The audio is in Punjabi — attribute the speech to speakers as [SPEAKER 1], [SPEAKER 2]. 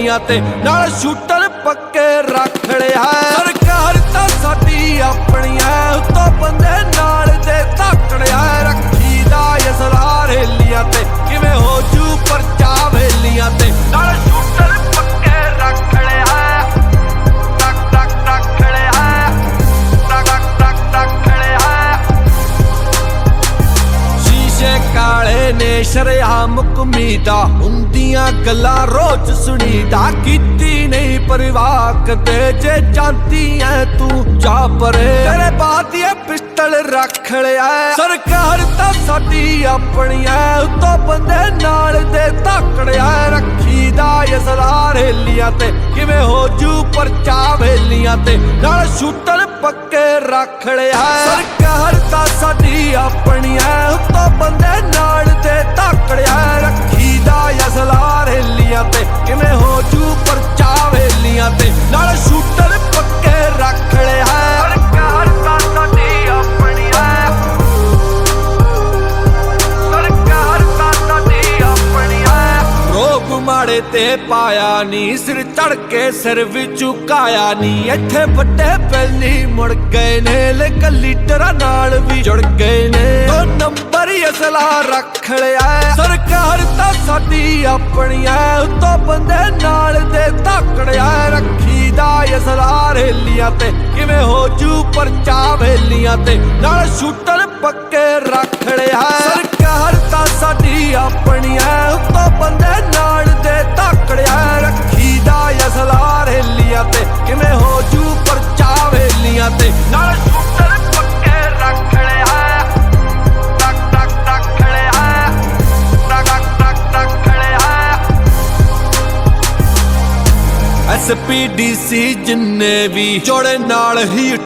[SPEAKER 1] ਤੇ ਨਾਲ ਸ਼ੂਟਰ ਪੱਕੇ ਰੱਖ ਲਿਆ। ਸਰਕਾਰ ਤਾਂ ਸਾਡੀ ਆਪਣੀ ਐ, ਉੱਤੋਂ ਬੰਦੇ ਨਾਲ ਦੇ ਧਾਕੜਿਆ। ਰੱਖੀ ਦਾ ਅਸਲਾ ਰੇਲੀਆਂ ਤੇ ਕਿਵੇਂ ਹੋ ਜੂ ਪਰਚਾ ਵੇਲੀਆਂ ਤੇ ਨਾਲ ਸ਼ੂਟਰ ਪੱਕੇ ਰੱਖ ਲਿਆ। ਰੱਖ ਲਿਆ, ਰੱਖ ਲਿਆ। ਸ਼ੀਸ਼ੇ ਕਾਲੇ ਨੇ ਸ਼ਰੇਆਮ ਘੁੰਮੀਦਾ, ਹੁੰਦੀਆਂ ਗੱਲਾਂ ਰੋਜ਼ ਸੁਣੀਦਾ। ਕੀਤੀ ਨਹੀਂ ਪਰਵਾਹ ਕਦੇ, ਜੇ ਜਾਂਦੀ ਐ ਤੂੰ ਜਾ ਪਰੇ। ਤੇਰੇ ਬਾਤ ਇਹ ਪਿਸਟਲ ਰੱਖ ਲਿਆ। ਸਰਕਾਰ ਤਾਂ ਸਾਡੀ ਆਪਣੀ ਐ, ਉੱਤੋਂ ਬੰਦੇ ਨਾਲ ਦੇ ਧਾਕੜਿਆ। ਰੱਖੀ ਦਾ ਅਸਲਾ ਰੇਲੀਆਂ ਤੇ ਕਿਵੇਂ ਹੋ ਜੂ ਪਰਚਾ ਵੇਲੀਆਂ ਤੇ ਨਾਲ ਸ਼ੂਟਰ ਪੱਕੇ ਰੱਖ ਲਿਆ। ਸਰਕਾਰ ਤਾਂ ਸਾਡੀ ਆਪਣੀ ਐ, ਉੱਤੋਂ ਬੰਦੇ ਨਾਲ ਦੇ ਧਾਕੜਿਆ। ਰੱਖੀ ਦਾ ਅਸਲਾ ਰੇਲੀਆਂ ਤੇ ਕਿਵੇਂ ਹੋ ਜੂ ਪਰਚਾ ਵੇਲੀਆਂ ਤੇ ਨਾਲ ਸ਼ੂਟਰ ਪੱਕੇ ਰੱਖ ਲਿਆ। ਸਰਕਾਰ ਤਾਂ ਸਾਡੀ ਆਪਣੀ ਐ, ਸਰਕਾਰ ਤਾਂ ਸਾਡੀ ਆਪਣੀ ਐ। ਰੋਬ ਮਾੜੇ ਤੇ ਪਾਇਆ ਨੀ, ਸਿਰ ਚੜ ਕੇ ਸਿਰ ਵੀ ਝੁਕਾਇਆ ਨੀ। ਇੱਥੇ ਵੱਡੇ ਪਹਿਲੀ ਮੁੜ ਗਏ ਨੇ, ਲੇਕਿਨ ਲੀਡਰਾਂ ਨਾਲ ਵੀ ਜੁੜ ਗਏ ਨੇ। 2 ਨੰਬਰ ਅਸਲਾ ਰੱਖ ਲਿਆ। ਸਰਕਾਰ ਤਾਂ ਸਾਡੀ ਆਪਣੀ ਐ, ਉੱਤੋਂ ਬੰਦੇ ਨਾਲ ਦੇ ਧਾਕੜਿਆ। ਰੱਖੀ ਦਾ ਅਸਲਾ ਰੇਲੀਆਂ ਤੇ ਕਿਵੇਂ ਹੋ ਜੂ ਪਰਚਾ ਵੇਲੀਆਂ ਤੇ ਨਾਲ ਸ਼ੂਟਰ ਪੱਕੇ ਰੱਖ ਲਿਆ। ਸਰਕਾਰ ਤਾਂ ਸਾਡੀ ਆਪਣੀ ਐ, ਉੱਤੋਂ ਬੰਦੇ ਨਾਲ ਦੇ ਧਾਕੜਿਆ। ਰੱਖੀ ਦਾ ਅਸਲਾ ਰੇਲੀਆਂ ਤੇ ਕਿਵੇਂ ਹੋ ਜੂ ਪਰਚਾ ਵੇਲੀਆਂ ਤੇ ਨਾਲ ਸ਼ੂਟਰ ਪੱਕੇ ਰੱਖ ਲਿਆ। SPDC ਜਿੰਨੇ ਵੀ ਜੋੜੇ ਨਾਲ ਹੀ